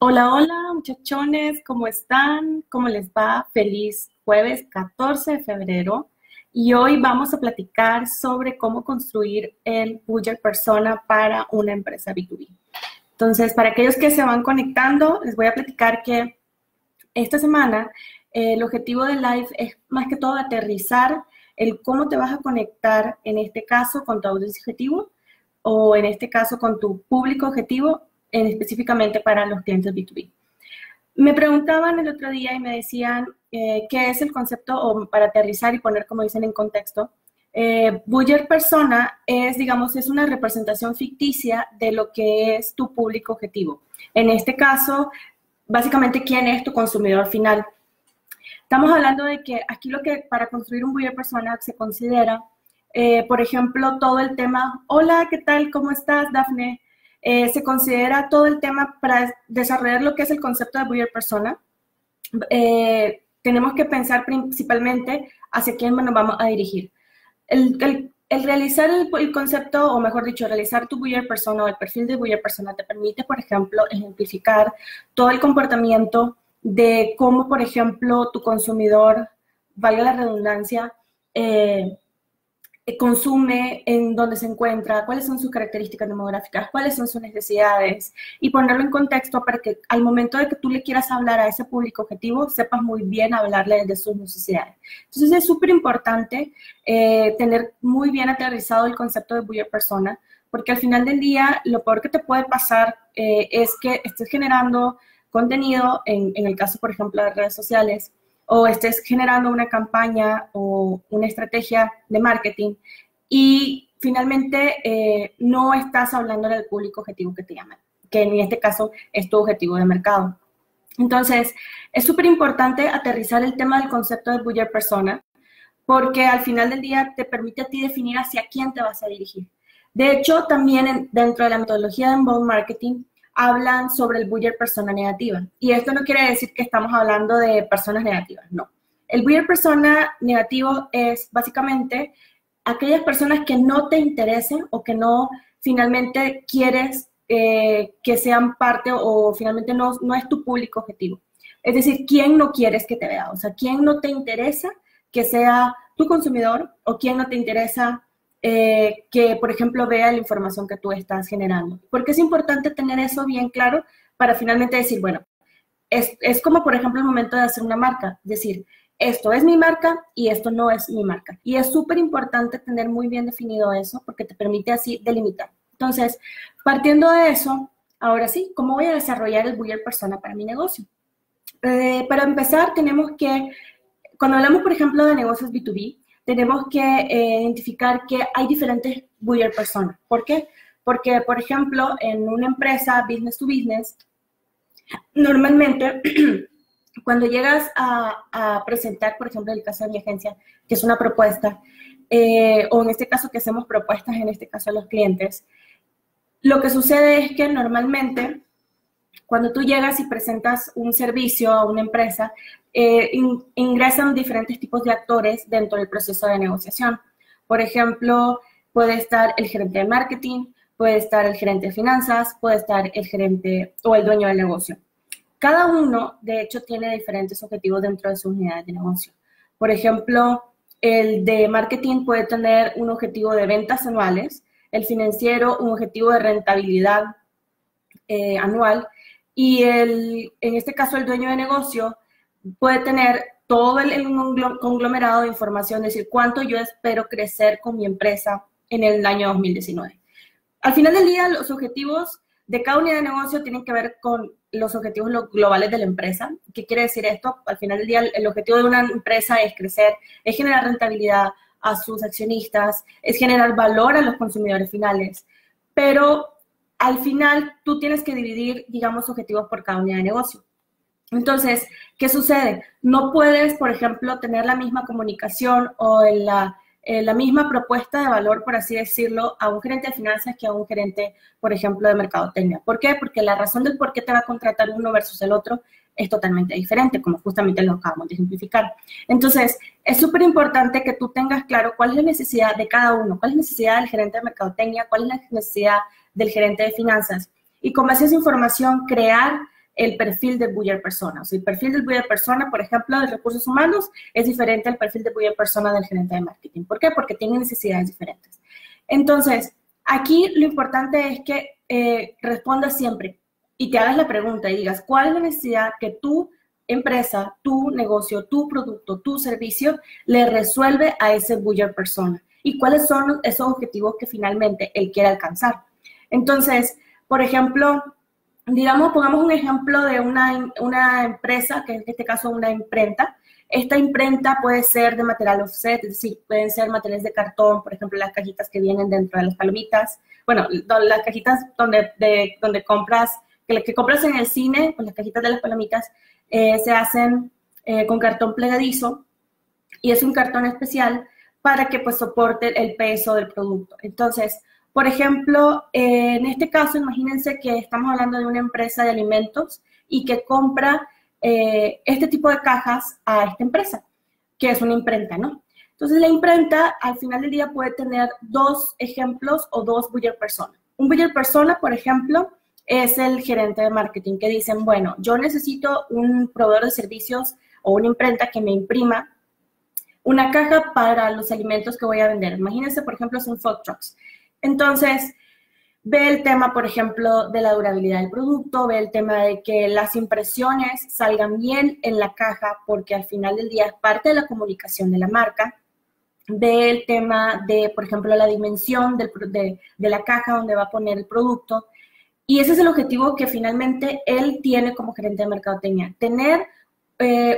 Hola, hola muchachones, ¿cómo están? ¿Cómo les va? Feliz jueves 14 de febrero y hoy vamos a platicar sobre cómo construir el budget persona para una empresa B2B. Entonces, para aquellos que se van conectando, les voy a platicar que esta semana el objetivo del live es más que todo aterrizar el cómo te vas a conectar, en este caso con tu audiencia objetivo o en este caso con tu público objetivo, específicamente para los clientes B2B. Me preguntaban el otro día y me decían qué es el concepto, o para aterrizar y poner, como dicen, en contexto. Budget persona es, digamos, es una representación ficticia de lo que es tu público objetivo. En este caso, básicamente, ¿quién es tu consumidor final? Estamos hablando de que aquí lo que para construir un budget persona se considera, por ejemplo, todo el tema, hola, ¿qué tal? ¿Cómo estás, Dafne? Se considera todo el tema para desarrollar lo que es el concepto de budget persona. Tenemos que pensar principalmente hacia quién nos vamos a dirigir. El realizar el concepto, o mejor dicho, realizar tu budget persona o el perfil de budget persona te permite, por ejemplo, ejemplificar todo el comportamiento de cómo, por ejemplo, tu consumidor, valga la redundancia, consume, en dónde se encuentra, cuáles son sus características demográficas, cuáles son sus necesidades, y ponerlo en contexto para que al momento de que tú le quieras hablar a ese público objetivo, sepas muy bien hablarle de sus necesidades. Entonces es súper importante tener muy bien aterrizado el concepto de budget persona, porque al final del día lo peor que te puede pasar es que estés generando contenido, en el caso, por ejemplo, de redes sociales, o estés generando una campaña o una estrategia de marketing y finalmente no estás hablando al público objetivo que te llaman, que en este caso es tu objetivo de mercado. Entonces, es súper importante aterrizar el tema del concepto de budget persona, porque al final del día te permite a ti definir hacia quién te vas a dirigir. De hecho, también dentro de la metodología de inbound marketing, hablan sobre el budget persona negativa. Y esto no quiere decir que estamos hablando de personas negativas, no. El budget persona negativo es básicamente aquellas personas que no te interesen o que no finalmente quieres que sean parte o finalmente no es tu público objetivo. Es decir, ¿quién no quieres que te vea? O sea, ¿quién no te interesa que sea tu consumidor o quién no te interesa que, por ejemplo, vea la información que tú estás generando? Porque es importante tener eso bien claro para finalmente decir, bueno, es como, por ejemplo, el momento de hacer una marca, decir, esto es mi marca y esto no es mi marca. Y es súper importante tener muy bien definido eso porque te permite así delimitar. Entonces, partiendo de eso, ahora sí, ¿cómo voy a desarrollar el budget persona para mi negocio? Para empezar, tenemos que, cuando hablamos, por ejemplo, de negocios B2B, tenemos que identificar que hay diferentes buyer personas. ¿Por qué? Porque, por ejemplo, en una empresa business to business, normalmente cuando llegas a presentar, por ejemplo, en el caso de mi agencia, que es una propuesta, o en este caso que hacemos propuestas, en este caso a los clientes, lo que sucede es que normalmente cuando tú llegas y presentas un servicio a una empresa, ingresan diferentes tipos de actores dentro del proceso de negociación. Por ejemplo, puede estar el gerente de marketing, puede estar el gerente de finanzas, puede estar el gerente o el dueño del negocio. Cada uno, de hecho, tiene diferentes objetivos dentro de sus unidades de negocio. Por ejemplo, el de marketing puede tener un objetivo de ventas anuales, el financiero un objetivo de rentabilidad anual, y en este caso el dueño de negocio puede tener todo el conglomerado de información, es decir, cuánto yo espero crecer con mi empresa en el año 2019. Al final del día, los objetivos de cada unidad de negocio tienen que ver con los objetivos globales de la empresa. ¿Qué quiere decir esto? Al final del día, el objetivo de una empresa es crecer, es generar rentabilidad a sus accionistas, es generar valor a los consumidores finales, pero al final tú tienes que dividir, digamos, objetivos por cada unidad de negocio. Entonces, ¿qué sucede? No puedes, por ejemplo, tener la misma comunicación o la misma propuesta de valor, por así decirlo, a un gerente de finanzas que a un gerente, por ejemplo, de mercadotecnia. ¿Por qué? Porque la razón del por qué te va a contratar uno versus el otro es totalmente diferente, como justamente lo acabamos de ejemplificar. Entonces, es súper importante que tú tengas claro cuál es la necesidad de cada uno, cuál es la necesidad del gerente de mercadotecnia, cuál es la necesidad del gerente de finanzas. Y con base a esa información, crear el perfil del buyer persona. O sea, el perfil del buyer persona, por ejemplo, de recursos humanos, es diferente al perfil del buyer persona del gerente de marketing. ¿Por qué? Porque tienen necesidades diferentes. Entonces, aquí lo importante es que respondas siempre y te hagas la pregunta y digas, ¿cuál es la necesidad que tu empresa, tu negocio, tu producto, tu servicio le resuelve a ese buyer persona? ¿Y cuáles son esos objetivos que finalmente él quiere alcanzar? Entonces, por ejemplo, digamos, pongamos un ejemplo de una empresa, que en este caso una imprenta. Esta imprenta puede ser de material offset, es decir, pueden ser materiales de cartón, por ejemplo, las cajitas que vienen dentro de las palomitas. Bueno, las cajitas donde compras, que compras en el cine, pues las cajitas de las palomitas, se hacen con cartón plegadizo y es un cartón especial para que pues soporte el peso del producto. Entonces, por ejemplo, en este caso, imagínense que estamos hablando de una empresa de alimentos y que compra este tipo de cajas a esta empresa, que es una imprenta, ¿no? Entonces, la imprenta, al final del día, puede tener dos ejemplos o dos buyer persona. Un buyer persona, por ejemplo, es el gerente de marketing, que dicen, bueno, yo necesito un proveedor de servicios o una imprenta que me imprima una caja para los alimentos que voy a vender. Imagínense, por ejemplo, son food trucks. Entonces, ve el tema, por ejemplo, de la durabilidad del producto, ve el tema de que las impresiones salgan bien en la caja, porque al final del día es parte de la comunicación de la marca. Ve el tema de, por ejemplo, la dimensión de la caja donde va a poner el producto. Y ese es el objetivo que finalmente él tiene como gerente de mercadotecnia, tener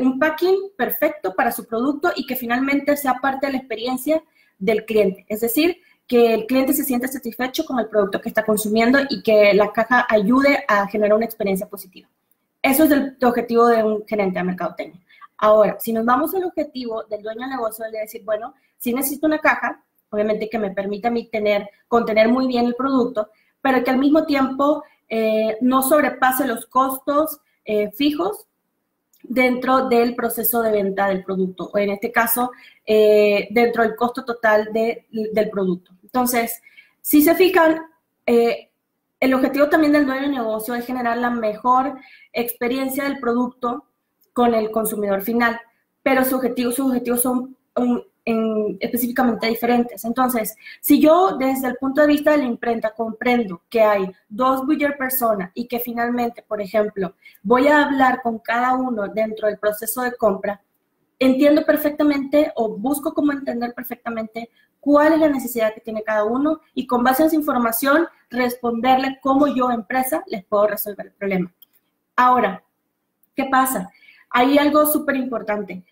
un packing perfecto para su producto y que finalmente sea parte de la experiencia del cliente. Es decir, que el cliente se sienta satisfecho con el producto que está consumiendo y que la caja ayude a generar una experiencia positiva. Eso es el objetivo de un gerente de mercadotecnia. Ahora, si nos vamos al objetivo del dueño del negocio, el de decir, bueno, si necesito una caja, obviamente que me permita a mí contener muy bien el producto, pero que al mismo tiempo no sobrepase los costos fijos dentro del proceso de venta del producto, o en este caso, dentro del costo total del producto. Entonces, si se fijan, el objetivo también del dueño de negocio es generar la mejor experiencia del producto con el consumidor final, pero sus objetivos son específicamente diferentes. Entonces, si yo desde el punto de vista de la imprenta comprendo que hay dos buyer persona y que finalmente, por ejemplo, voy a hablar con cada uno dentro del proceso de compra, entiendo perfectamente o busco cómo entender perfectamente cuál es la necesidad que tiene cada uno y con base en esa información responderle cómo yo, empresa, les puedo resolver el problema. Ahora, ¿qué pasa? Hay algo súper importante.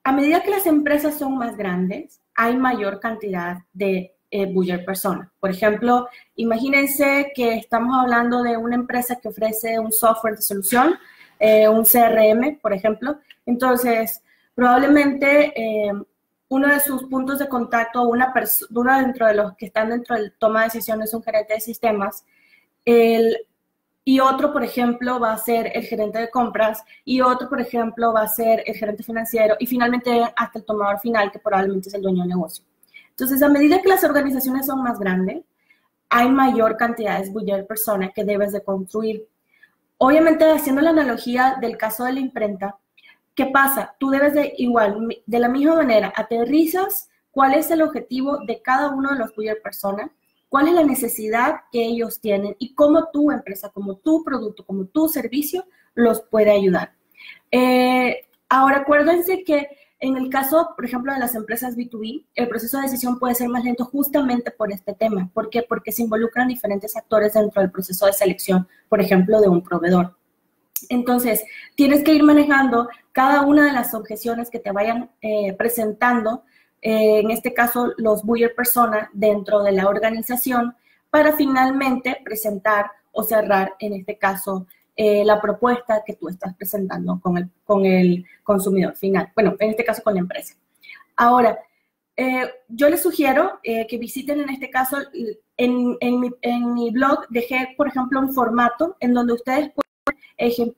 A medida que las empresas son más grandes, hay mayor cantidad de buyer persona. Por ejemplo, imagínense que estamos hablando de una empresa que ofrece un software de solución, un CRM, por ejemplo. Entonces, probablemente uno de sus puntos de contacto, una dentro de los que están dentro del toma de decisiones es un gerente de sistemas, y otro, por ejemplo, va a ser el gerente de compras, y otro, por ejemplo, va a ser el gerente financiero, y finalmente hasta el tomador final, que probablemente es el dueño del negocio. Entonces, a medida que las organizaciones son más grandes, hay mayor cantidad de buyer persona que debes de construir. Obviamente, haciendo la analogía del caso de la imprenta, ¿qué pasa? Tú debes de la misma manera, aterrizas cuál es el objetivo de cada uno de los buyer persona, cuál es la necesidad que ellos tienen y cómo tu empresa, como tu producto, como tu servicio, los puede ayudar. Ahora, acuérdense que en el caso, por ejemplo, de las empresas B2B, el proceso de decisión puede ser más lento justamente por este tema. ¿Por qué? Porque se involucran diferentes actores dentro del proceso de selección, por ejemplo, de un proveedor. Entonces, tienes que ir manejando cada una de las objeciones que te vayan presentando, en este caso los buyer persona dentro de la organización, para finalmente presentar o cerrar, en este caso, la propuesta que tú estás presentando con el consumidor final. Bueno, en este caso con la empresa. Ahora, yo les sugiero que visiten en este caso, en mi blog dejé, por ejemplo, un formato en donde ustedes pueden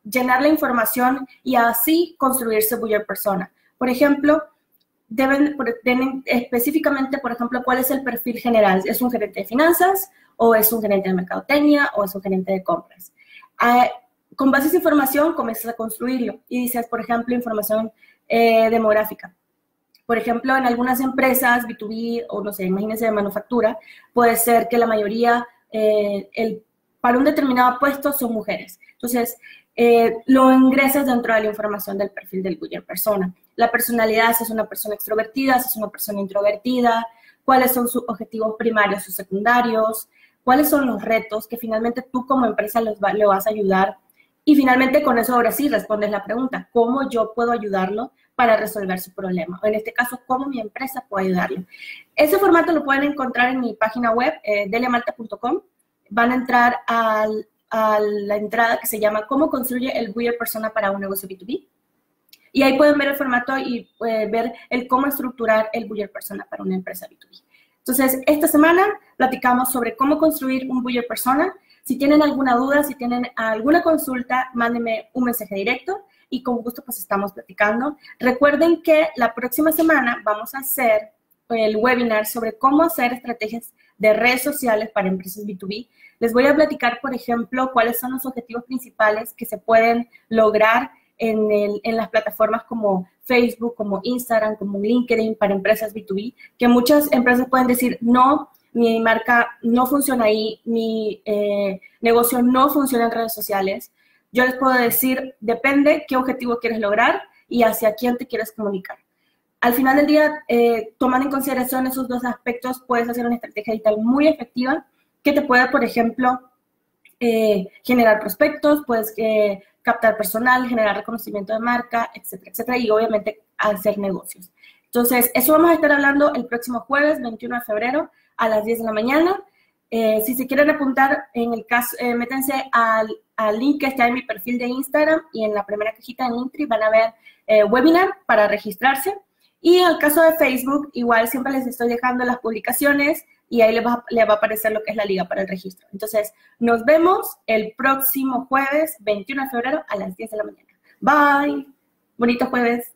llenar la información y así construirse buyer persona. Por ejemplo, deben específicamente, por ejemplo, cuál es el perfil general. ¿Es un gerente de finanzas o es un gerente de mercadotecnia o es un gerente de compras? Con base a esa información comienzas a construirlo y dices, por ejemplo, información demográfica. Por ejemplo, en algunas empresas, B2B o no sé, imagínense de manufactura, puede ser que la mayoría, para un determinado puesto son mujeres. Entonces, lo ingresas dentro de la información del perfil del buyer persona. La personalidad, si es una persona extrovertida, si es una persona introvertida, cuáles son sus objetivos primarios o secundarios, cuáles son los retos que finalmente tú como empresa le vas a ayudar. Y finalmente con eso ahora sí respondes la pregunta, ¿cómo yo puedo ayudarlo para resolver su problema? O en este caso, ¿cómo mi empresa puede ayudarlo? Ese formato lo pueden encontrar en mi página web, deliamalta.com. Van a entrar a la entrada que se llama ¿Cómo construye el buyer persona para un negocio B2B? Y ahí pueden ver el formato y ver el cómo estructurar el buyer persona para una empresa B2B. Entonces, esta semana platicamos sobre cómo construir un buyer persona. Si tienen alguna duda, si tienen alguna consulta, mándenme un mensaje directo y con gusto pues estamos platicando. Recuerden que la próxima semana vamos a hacer el webinar sobre cómo hacer estrategias de redes sociales para empresas B2B. Les voy a platicar, por ejemplo, cuáles son los objetivos principales que se pueden lograr en las plataformas como Facebook, como Instagram, como LinkedIn para empresas B2B, que muchas empresas pueden decir, no, mi marca no funciona ahí, mi negocio no funciona en redes sociales. Yo les puedo decir, depende qué objetivo quieres lograr y hacia quién te quieres comunicar. Al final del día, tomando en consideración esos dos aspectos, puedes hacer una estrategia digital muy efectiva que te puede, por ejemplo, generar prospectos, puedes captar personal, generar reconocimiento de marca, etcétera, etcétera, y obviamente hacer negocios. Entonces, eso vamos a estar hablando el próximo jueves, 21 de febrero, a las 10 de la mañana. Si se quieren apuntar, en el caso, métanse al link que está en mi perfil de Instagram y en la primera cajita de Linktree van a ver webinar para registrarse. Y en el caso de Facebook, igual siempre les estoy dejando las publicaciones y ahí les va a aparecer lo que es la liga para el registro. Entonces, nos vemos el próximo jueves, 21 de febrero, a las 10 de la mañana. Bye. Bonito jueves.